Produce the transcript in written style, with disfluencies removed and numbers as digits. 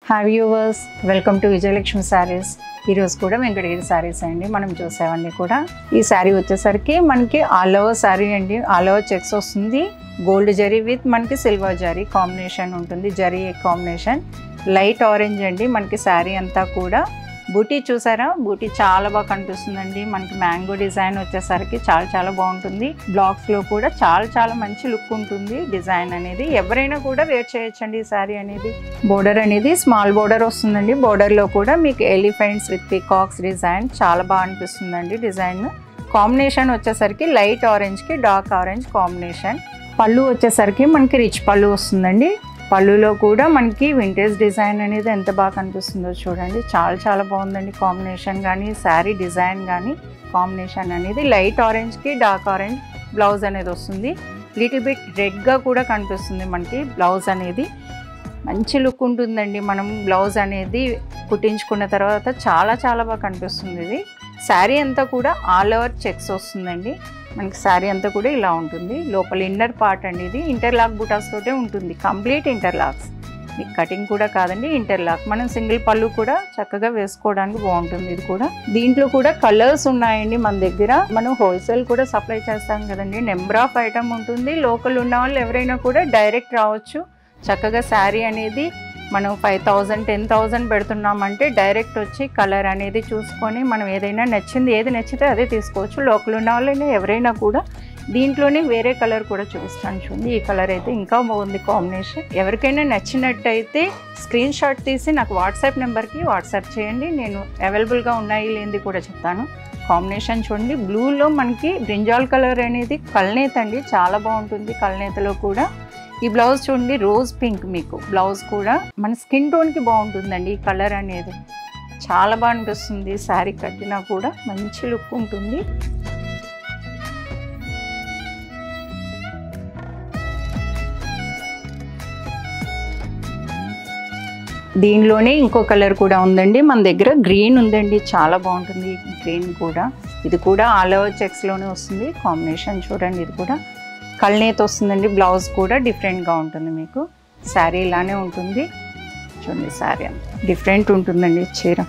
Hi viewers, welcome to Vijayalakshmi saris. ఈరోజు కూడా వెంకటగిరి శారీస్ అండి మనం చూసేవన్నీ కూడా. ఈ శారీ వచ్చేసరికి మనకి ఆల్ ఓవర్ శారీ అండి, ఆల్ ఓవర్ చెక్స్ వస్తుంది. గోల్డ్ జరీ విత్ మనకి సిల్వర్ జరీ కాంబినేషన్ ఉంటుంది. జరీ కాంబినేషన్ లైట్ ఆరెంజ్ అండి. మనకి శారీ అంతా కూడా బూటీ చూసారా, బూటీ చాలా బాగా కనిపిస్తుందండి. మనకి మ్యాంగో డిజైన్ వచ్చేసరికి చాలా బాగుంటుంది. బ్లాక్స్లో కూడా చాలా మంచి లుక్ ఉంటుంది. డిజైన్ అనేది ఎవరైనా కూడా వేర్ చేయొచ్చండి. ఈ శారీ అనేది బోర్డర్ అనేది స్మాల్ బోర్డర్ వస్తుందండి. బోర్డర్లో కూడా మీకు ఎలిఫెంట్స్ విత్ పీకాక్స్ డిజైన్ చాలా బాగా అనిపిస్తుందండి. డిజైన్ కాంబినేషన్ వచ్చేసరికి లైట్ ఆరెంజ్కి డార్క్ ఆరెంజ్ కాంబినేషన్. పళ్ళు వచ్చేసరికి మనకి రిచ్ పళ్ళు వస్తుందండి. పళ్ళులో కూడా మనకి వింటేజ్ డిజైన్ అనేది ఎంత బాగా కనిపిస్తుందో చూడండి. చాలా బాగుందండి కాంబినేషన్ కానీ శారీ డిజైన్ కానీ. కాంబినేషన్ అనేది లైట్ ఆరెంజ్కి డార్క్ ఆరెంజ్ బ్లౌజ్ అనేది వస్తుంది. లిటిల్ బిట్ రెడ్గా కూడా కనిపిస్తుంది మనకి బ్లౌజ్ అనేది. మంచి లుక్ ఉంటుందండి. మనం బ్లౌజ్ అనేది కుట్టించుకున్న తర్వాత చాలా బాగా కనిపిస్తుంది. ఇది శారీ అంతా కూడా ఆల్ ఓవర్ చెక్స్ వస్తుందండి. మనకి శారీ అంతా కూడా ఇలా ఉంటుంది. లోపల ఇన్నర్ పార్ట్ అండి. ఇది ఇంటర్లాక్ బుటాస్ తోటే ఉంటుంది. కంప్లీట్ ఇంటర్లాక్స్, మీకు కటింగ్ కూడా కాదండి, ఇంటర్లాక్. మనం సింగిల్ పళ్ళు కూడా చక్కగా వేసుకోవడానికి బాగుంటుంది. ఇది కూడా దీంట్లో కూడా కలర్స్ ఉన్నాయండి మన దగ్గర. మనం హోల్సేల్ కూడా సప్లై చేస్తాం కదండి. నెంబర్ ఆఫ్ ఐటమ్ ఉంటుంది. లోకల్ ఉన్న వాళ్ళు ఎవరైనా కూడా డైరెక్ట్ రావచ్చు. చక్కగా శారీ అనేది మనం 5,000 10,000 పెడుతున్నామంటే డైరెక్ట్ వచ్చి కలర్ అనేది చూసుకొని మనం ఏదైనా నచ్చింది, ఏది నచ్చితే అదే తీసుకోవచ్చు. లోకల్ ఉన్న వాళ్ళైనా ఎవరైనా కూడా. దీంట్లోనే వేరే కలర్ కూడా చూపిస్తాను చూడండి. ఈ కలర్ అయితే ఇంకా బాగుంది కాంబినేషన్. ఎవరికైనా నచ్చినట్టయితే స్క్రీన్ షాట్ తీసి నాకు వాట్సాప్ నెంబర్కి వాట్సాప్ చేయండి. నేను అవైలబుల్గా ఉన్నాయి లేనిది కూడా చెప్తాను. కాంబినేషన్ చూడండి. బ్లూలో మనకి బ్రింజాల్ కలర్ అనేది కల్నేత అండి. చాలా బాగుంటుంది కల్నేతలో కూడా. ఈ బ్లౌజ్ చూడండి, రోజ్ పింక్. మీకు బ్లౌజ్ కూడా మన స్కిన్ టోన్కి బాగుంటుందండి. ఈ కలర్ అనేది చాలా బాగా అనిపిస్తుంది. శారీ కట్టినా కూడా మంచి లుక్ ఉంటుంది. దీనిలోనే ఇంకో కలర్ కూడా ఉందండి మన దగ్గర. గ్రీన్ ఉందండి, చాలా బాగుంటుంది గ్రీన్ కూడా. ఇది కూడా ఆల్ ఓవర్ చెక్స్లోనే వస్తుంది. కాంబినేషన్ చూడండి. ఇది కూడా కల్నేత వస్తుందండి. బ్లౌజ్ కూడా డిఫరెంట్గా ఉంటుంది. మీకు శారీ ఇలానే ఉంటుంది చూడండి. శారీ అంతా డిఫరెంట్ ఉంటుందండి చీర.